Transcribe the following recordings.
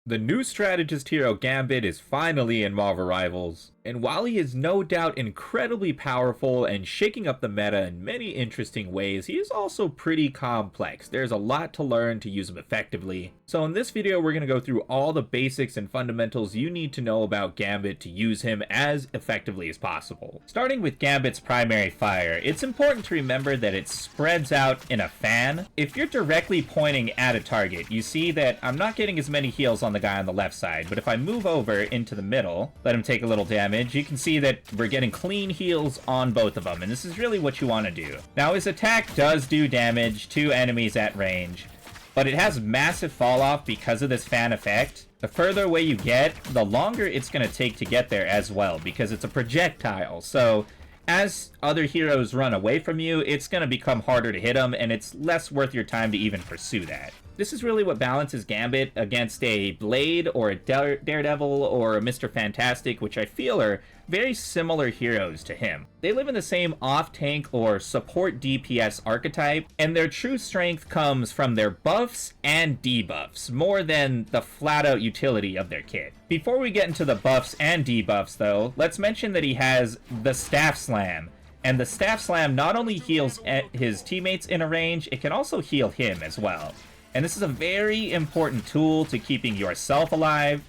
The new strategist hero Gambit is finally in Marvel Rivals, and while he is no doubt incredibly powerful and shaking up the meta in many interesting ways, he is also pretty complex. There's a lot to learn to use him effectively. So in this video, we're going to go through all the basics and fundamentals you need to know about Gambit to use him as effectively as possible. Starting with Gambit's primary fire, it's important to remember that it spreads out in a fan. If you're directly pointing at a target, you see that I'm not getting as many heals on the guy on the left side, but if I move over into the middle, let him take a little damage, you can see that we're getting clean heals on both of them, and this is really what you want to do. Now his attack does do damage to enemies at range, but it has massive fall off because of this fan effect. The further away you get, the longer it's going to take to get there as well, because it's a projectile. So as other heroes run away from you, it's going to become harder to hit them, and it's less worth your time to even pursue that. This is really what balances Gambit against a Blade or a Daredevil or a Mr. Fantastic, which I feel are very similar heroes to him. They live in the same off-tank or support DPS archetype, and their true strength comes from their buffs and debuffs, more than the flat-out utility of their kit. Before we get into the buffs and debuffs, though, let's mention that he has the Staff Slam. And the Staff Slam not only heals his teammates in a range, it can also heal him as well. And this is a very important tool to keeping yourself alive.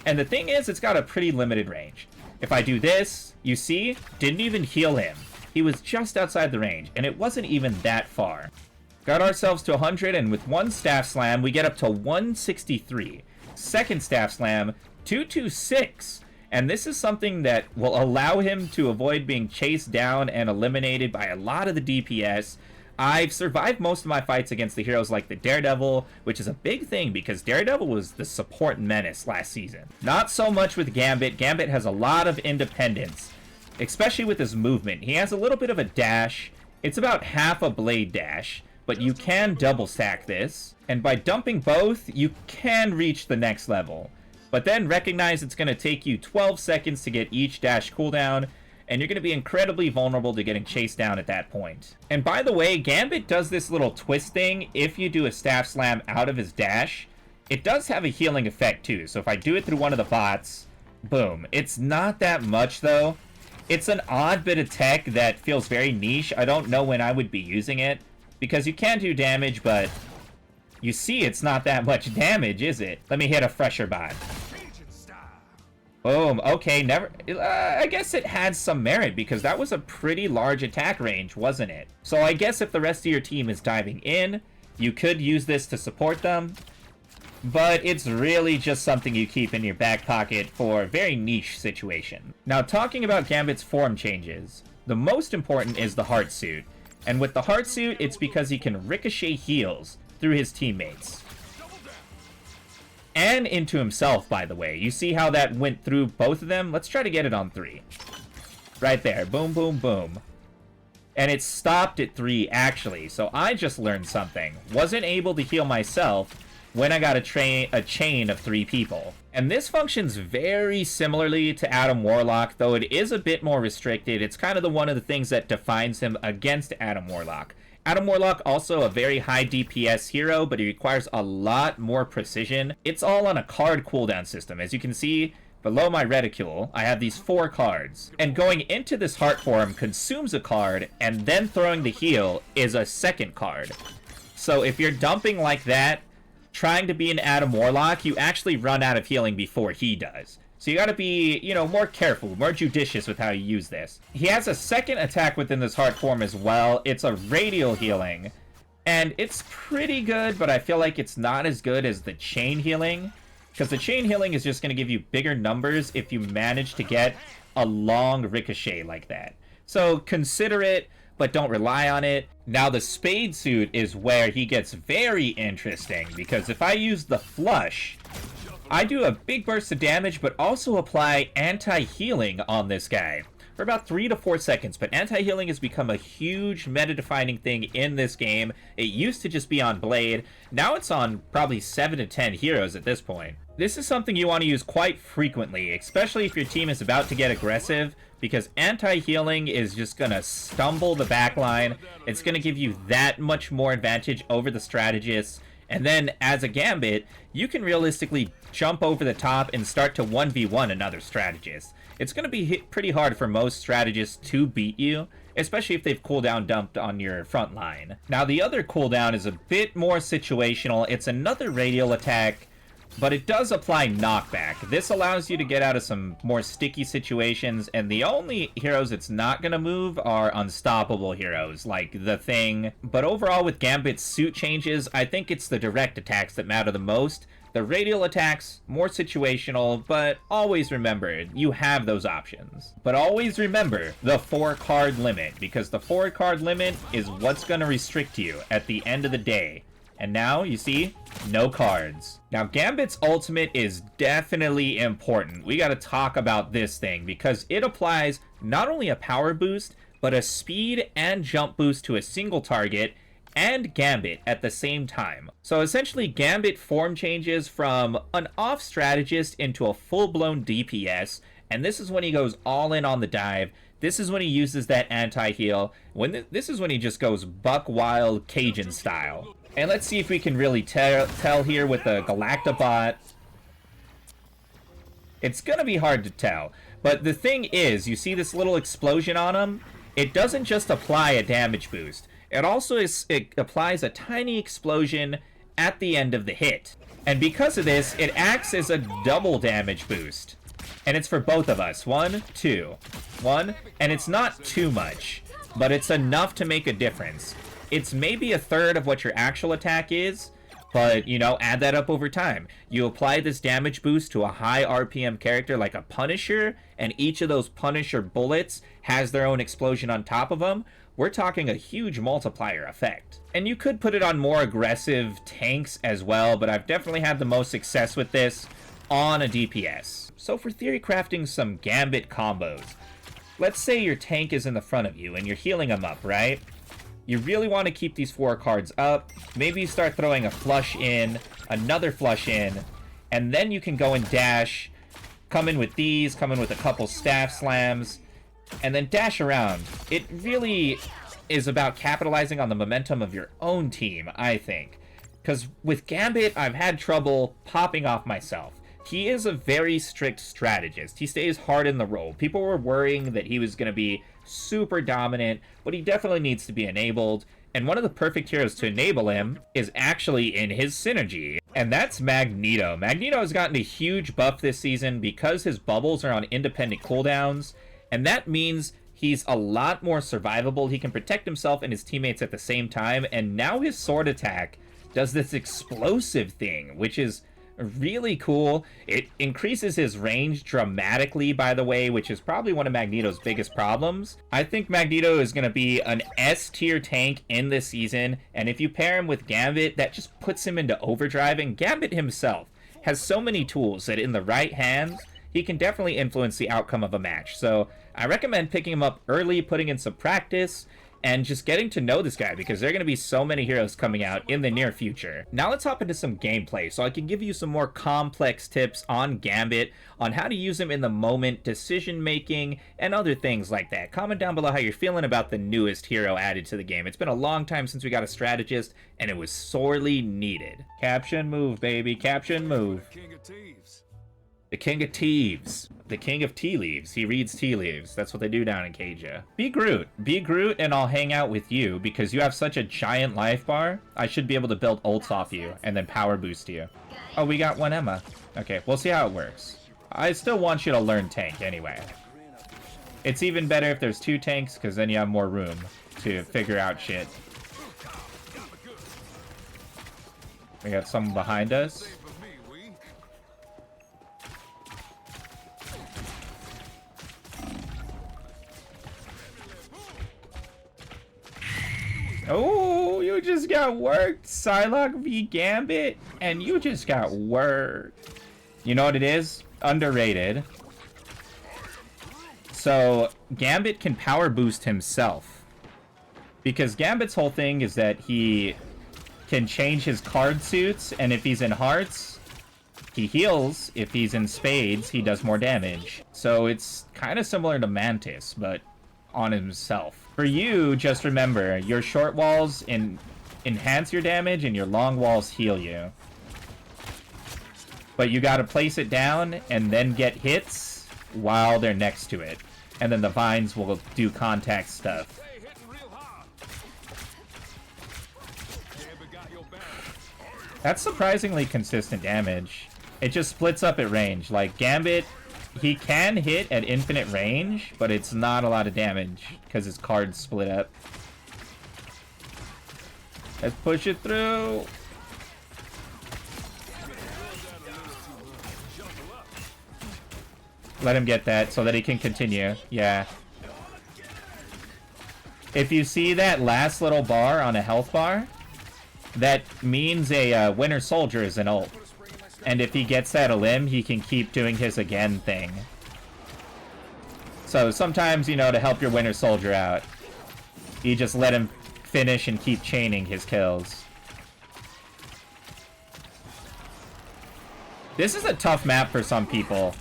And the thing is, it's got a pretty limited range. If I do this, you see, didn't even heal him. He was just outside the range, and it wasn't even that far. Got ourselves to 100, and with one Staff Slam, we get up to 163. Second Staff Slam, 226. And this is something that will allow him to avoid being chased down and eliminated by a lot of the DPS. I've survived most of my fights against the heroes like the Daredevil, which is a big thing because Daredevil was the support menace last season. Not so much with Gambit. Gambit has a lot of independence, especially with his movement. He has a little bit of a dash. It's about half a Blade dash, but you can double stack this. And by dumping both, you can reach the next level. But then recognize it's going to take you 12 seconds to get each dash cooldown, and you're going to be incredibly vulnerable to getting chased down at that point. And by the way, Gambit does this little twist thing if you do a Staff Slam out of his dash. It does have a healing effect too, so if I do it through one of the bots, boom. It's not that much though. It's an odd bit of tech that feels very niche. I don't know when I would be using it, because you can do damage, but you see it's not that much damage, is it? Let me hit a fresher bot. Boom. Okay, never. I guess it had some merit because that was a pretty large attack range, wasn't it? So I guess if the rest of your team is diving in, you could use this to support them. But it's really just something you keep in your back pocket for a very niche situation. Now, talking about Gambit's form changes, the most important is the Heart Suit. And with the Heart Suit, it's because he can ricochet heals through his teammates. And into himself, by the way. You see how that went through both of them? Let's try to get it on 3. Right there. Boom, boom, boom. And it stopped at 3, actually. So I just learned something. Wasn't able to heal myself when I got a chain of 3 people. And this functions very similarly to Adam Warlock, though it is a bit more restricted. It's kind of one of the things that defines him against Adam Warlock. Adam Warlock, also a very high DPS hero, but he requires a lot more precision. It's all on a card cooldown system. As you can see, below my reticule, I have these 4 cards. And going into this heart form consumes a card, and then throwing the heal is a second card. So if you're dumping like that, trying to be an Adam Warlock, you actually run out of healing before he does. So you gotta be, more careful, more judicious with how you use this. He has a second attack within this heart form as well. It's a radial healing. And it's pretty good, but I feel like it's not as good as the chain healing. Because the chain healing is just gonna give you bigger numbers if you manage to get a long ricochet like that. So consider it, but don't rely on it. Now the Spade Suit is where he gets very interesting, because if I use the Flush, I do a big burst of damage, but also apply anti-healing on this guy for about 3 to 4 seconds. But anti-healing has become a huge meta-defining thing in this game. It used to just be on Blade. Now it's on probably 7 to 10 heroes at this point. This is something you want to use quite frequently, especially if your team is about to get aggressive, because anti-healing is just going to stumble the backline. It's going to give you that much more advantage over the strategists. And then, as a Gambit, you can realistically jump over the top and start to 1v1 another strategist. It's going to be pretty hard for most strategists to beat you, especially if they've cooldown dumped on your front line. Now, the other cooldown is a bit more situational. It's another radial attack, but it does apply knockback. This allows you to get out of some more sticky situations, and the only heroes it's not going to move are unstoppable heroes, like the Thing. But overall, with Gambit's suit changes, I think it's the direct attacks that matter the most. The radial attacks, more situational, but always remember, you have those options. But always remember the 4-card limit, because the 4-card limit is what's going to restrict you at the end of the day. And now, you see, no cards. Now, Gambit's ultimate is definitely important. We gotta talk about this thing, because it applies not only a power boost, but a speed and jump boost to a single target, and Gambit at the same time. So essentially, Gambit form changes from an off strategist into a full-blown DPS, and this is when he goes all in on the dive. This is when he uses that anti-heal. This is when he just goes buck wild Cajun style. And let's see if we can really tell here with the Galactabot. It's gonna be hard to tell. But the thing is, you see this little explosion on him? It doesn't just apply a damage boost. It also it applies a tiny explosion at the end of the hit. And because of this, it acts as a double damage boost. And it's for both of us. 1, 2. 1, and it's not too much, but it's enough to make a difference. It's maybe a third of what your actual attack is, but, you know, add that up over time. You apply this damage boost to a high RPM character like a Punisher, and each of those Punisher bullets has their own explosion on top of them. We're talking a huge multiplier effect. And you could put it on more aggressive tanks as well, but I've definitely had the most success with this on a DPS. So for theory crafting some Gambit combos, let's say your tank is in the front of you and you're healing them up, right? You really want to keep these 4 cards up. Maybe you start throwing a flush in, another flush in, and then you can go and dash, come in with these, come in with a couple staff slams, and then dash around. It really is about capitalizing on the momentum of your own team, I think. Because with Gambit, I've had trouble popping off myself. He is a very strict strategist. He stays hard in the role. People were worrying that he was going to be super dominant, but he definitely needs to be enabled. And one of the perfect heroes to enable him is actually in his synergy, and that's Magneto. Magneto has gotten a huge buff this season because his bubbles are on independent cooldowns, and that means he's a lot more survivable. He can protect himself and his teammates at the same time, and now his sword attack does this explosive thing, which is really cool. It increases his range dramatically, by the way, which is probably one of Magneto's biggest problems. I think Magneto is going to be an S-tier tank in this season, and if you pair him with Gambit, that just puts him into overdrive, and Gambit himself has so many tools that in the right hands, he can definitely influence the outcome of a match. So I recommend picking him up early, putting in some practice, and just getting to know this guy, because there are going to be so many heroes coming out in the near future. Now let's hop into some gameplay, so I can give you some more complex tips on Gambit, on how to use him in the moment, decision making, and other things like that. Comment down below how you're feeling about the newest hero added to the game. It's been a long time since we got a strategist, and it was sorely needed. Caption move, baby, caption move. The King of Thieves. The King of Tea Leaves. He reads tea leaves. That's what they do down in Cajun. Be Groot. Be Groot and I'll hang out with you because you have such a giant life bar. I should be able to build ults off you and then power boost you. Oh, we got one Emma. Okay, we'll see how it works. I still want you to learn tank anyway. It's even better if there's 2 tanks because then you have more room to figure out shit. We got someone behind us. Oh, you just got worked. Psylocke v Gambit, and you just got worked. You know what it is? Underrated. So, Gambit can power boost himself. Because Gambit's whole thing is that he can change his card suits, and if he's in hearts, he heals. If he's in spades, he does more damage. So it's kind of similar to Mantis, but on himself. For you, just remember, your short walls in enhance your damage and your long walls heal you. But you gotta place it down and then get hits while they're next to it. And then the vines will do contact stuff. That's surprisingly consistent damage. It just splits up at range. Like, Gambit, he can hit at infinite range, but it's not a lot of damage because his cards split up. Let's push it through. Let him get that so that he can continue. Yeah. If you see that last little bar on a health bar, that means a winter soldier is an ult. And if he gets that a limb, he can keep doing his again thing. So sometimes, you know, to help your winter soldier out, you just let him finish and keep chaining his kills. This is a tough map for some people.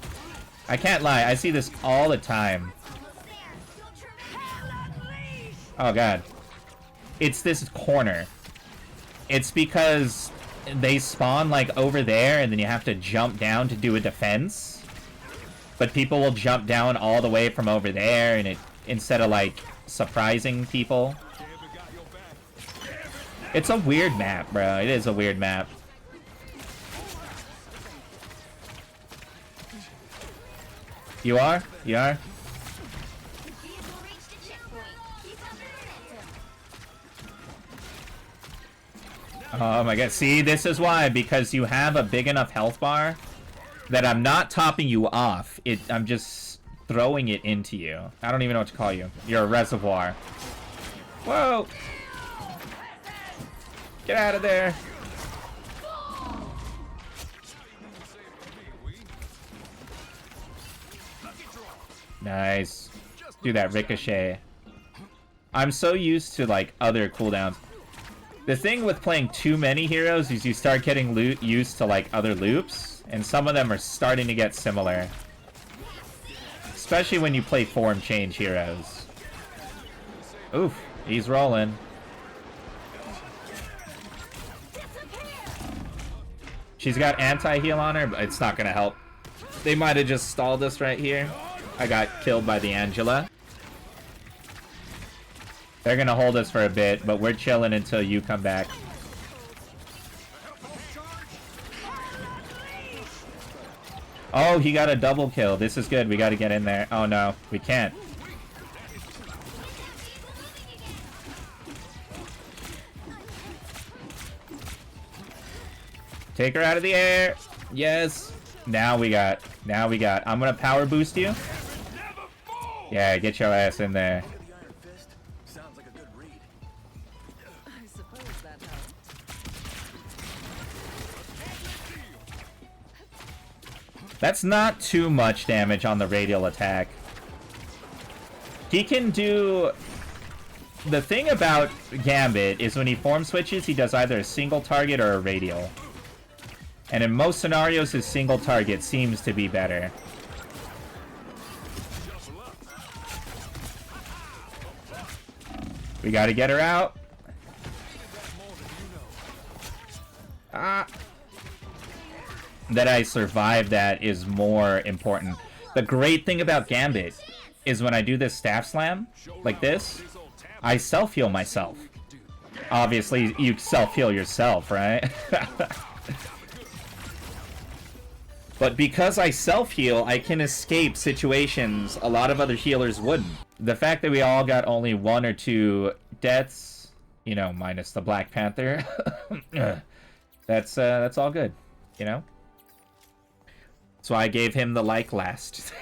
I can't lie, I see this all the time. Oh god. It's this corner. It's because they spawn like over there and then you have to jump down to do a defense. But people will jump down all the way from over there and it instead of like surprising people. It's a weird map, bro. It is a weird map. You are? You are? Oh my god. See, this is why. Because you have a big enough health bar that I'm not topping you off. I'm just throwing it into you. I don't even know what to call you. You're a reservoir. Whoa! Get out of there. Nice. Do that ricochet. I'm so used to, like, other cooldowns. The thing with playing too many heroes is you start getting used to, like, other loops. And some of them are starting to get similar. Especially when you play form change heroes. Oof. He's rolling. She's got anti-heal on her, but it's not gonna help. They might have just stalled us right here. I got killed by the Angela. They're gonna hold us for a bit, but we're chilling until you come back. Oh, he got a double kill. This is good. We gotta get in there. Oh no, we can't. Take her out of the air. Yes. Now we got. I'm gonna power boost you. Yeah, get your ass in there. That's not too much damage on the radial attack. He can do... The thing about Gambit is when he form switches, he does either a single target or a radial. And in most scenarios, his single target seems to be better. We gotta get her out. Ah. That I survived that is more important. The great thing about Gambit is when I do this staff slam, like this, I self-heal myself. Obviously, you self-heal yourself, right? But because I self-heal, I can escape situations a lot of other healers wouldn't. The fact that we all got only 1 or 2 deaths, you know, minus the Black Panther, that's all good, you know? So I gave him the like last.